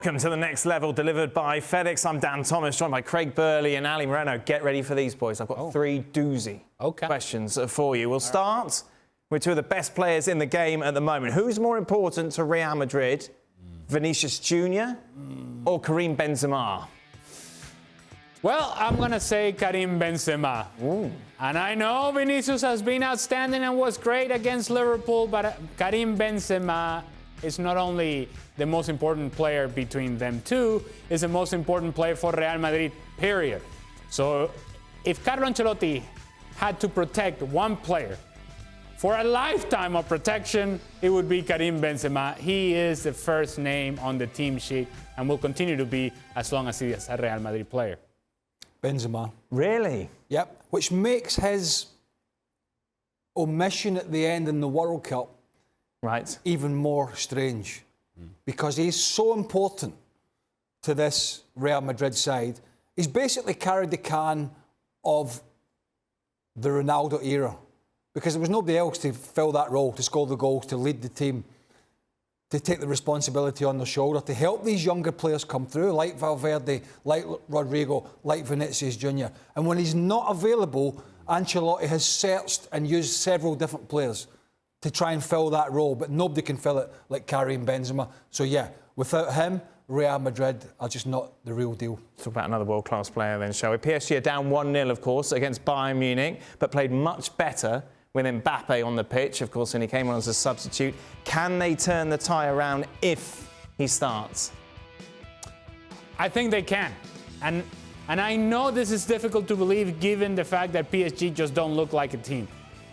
Welcome to the next level, delivered by FedEx. I'm Dan Thomas, joined by Craig Burley and Ali Moreno. Get ready for these, boys. I've got three doozy questions for you. We'll start with two of the best players in the game at the moment. Who's more important to Real Madrid, Vinicius Jr or Karim Benzema? Well, I'm going to say Karim Benzema. Ooh. And I know Vinicius has been outstanding and was great against Liverpool, but Karim Benzema is not only the most important player between them two, is the most important player for Real Madrid, period. So if Carlo Ancelotti had to protect one player for a lifetime of protection, it would be Karim Benzema. He is the first name on the team sheet and will continue to be as long as he is a Real Madrid player. Benzema. Really? Yep. Which makes his omission at the end in the World Cup even more strange. Because he's so important to this Real Madrid side. He's basically carried the can of the Ronaldo era. Because there was nobody else to fill that role, to score the goals, to lead the team, to take the responsibility on their shoulder, to help these younger players come through, like Valverde, like Rodrigo, like Vinicius Jr. And when he's not available, Ancelotti has searched and used several different players to try and fill that role, but nobody can fill it like Karim Benzema. So yeah, without him, Real Madrid are just not the real deal. Let's talk about another world-class player then, shall we? PSG are down 1-0, of course, against Bayern Munich, but played much better with Mbappe on the pitch, of course, and he came on as a substitute. Can they turn the tie around if he starts? I think they can. And I know this is difficult to believe given the fact that PSG just don't look like a team.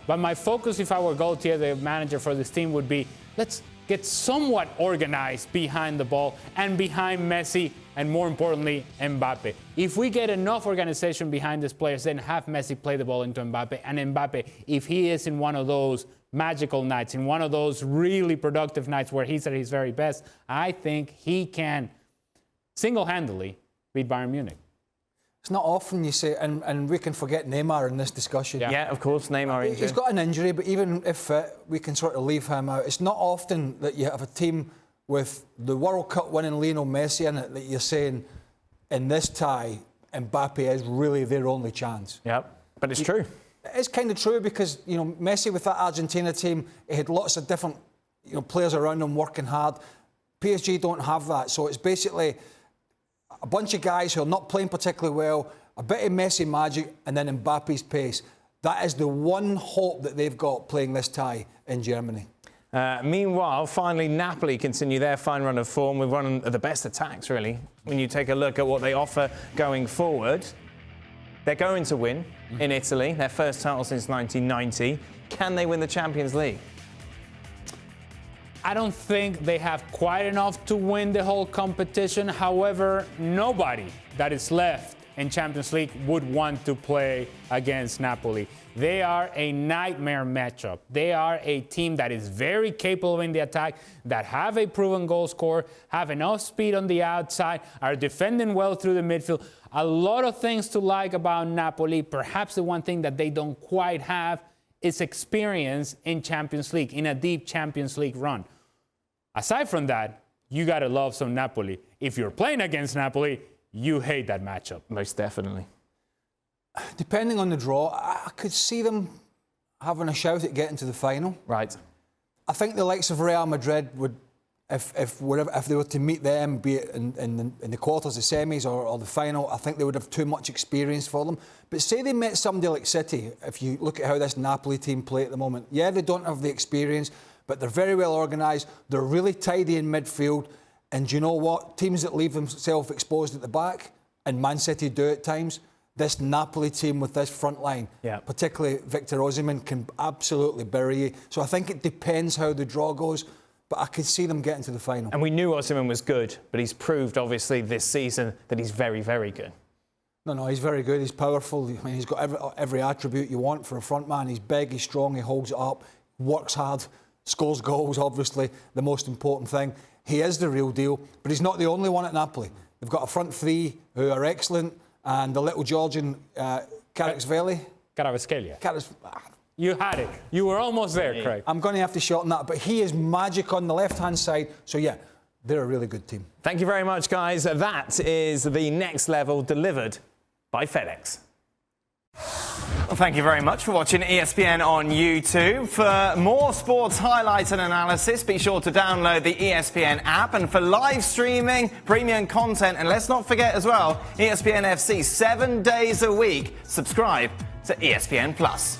But my focus, if I were Gaultier, the manager for this team, would be let's get somewhat organized behind the ball and behind Messi and, more importantly, Mbappe. If we get enough organization behind these players, then have Messi play the ball into Mbappe. And Mbappe, if he is in one of those magical nights, in one of those really productive nights where he's at his very best, I think he can single-handedly beat Bayern Munich. It's not often you say, and we can forget Neymar in this discussion. Yeah, of course, Neymar injured. He's got an injury, but even if fit, we can sort of leave him out. It's not often that you have a team with the World Cup winning Lionel Messi in it that you're saying, in this tie, Mbappe is really their only chance. Yep, but it's true. It's kind of true because, you know, Messi with that Argentina team, he had lots of different, you know, players around him working hard. PSG don't have that, so it's basically a bunch of guys who are not playing particularly well, a bit of Messi magic, and then Mbappe's pace. That is the one hope that they've got playing this tie in Germany. Meanwhile, finally, Napoli continue their fine run of form with one of the best attacks, really. When you take a look at what they offer going forward, they're going to win in Italy, their first title since 1990. Can they win the Champions League? I don't think they have quite enough to win the whole competition. However, nobody that is left in Champions League would want to play against Napoli. They are a nightmare matchup. They are a team that is very capable in the attack, that have a proven goal scorer, have enough speed on the outside, are defending well through the midfield. A lot of things to like about Napoli. Perhaps the one thing that they don't quite have is experience in Champions League, in a deep Champions League run. Aside from that, you got to love some Napoli. If you're playing against Napoli, you hate that matchup. Most definitely. Depending on the draw, I could see them having a shout at getting to the final. Right. I think the likes of Real Madrid would, if they were to meet them, be it in the quarters, the semis, or the final, I think they would have too much experience for them. But say they met somebody like City, if you look at how this Napoli team play at the moment, yeah, they don't have the experience, but they're very well organised, they're really tidy in midfield, and you know what? Teams that leave themselves exposed at the back, and Man City do at times, this Napoli team with this front line, particularly Victor Osimhen, can absolutely bury you. So I think it depends how the draw goes, but I could see them getting to the final. And we knew Osimhen was good, but he's proved, obviously, this season that he's very, very good. No, he's very good. He's powerful. I mean, he's got every attribute you want for a front man. He's big, he's strong, he holds it up, works hard, scores goals, obviously, the most important thing. He is the real deal, but he's not the only one at Napoli. They've got a front three who are excellent, and the little Georgian Kvaratskhelia. You had it. You were almost there, Craig. I'm going to have to shorten that, but he is magic on the left-hand side. So, yeah, They're a really good team. Thank you very much, guys. That is the next level delivered by FedEx. Well, thank you very much for watching ESPN on YouTube. For more sports highlights and analysis, be sure to download the ESPN app. And for live streaming, premium content, and let's not forget as well, ESPN FC 7 days a week. Subscribe to ESPN Plus.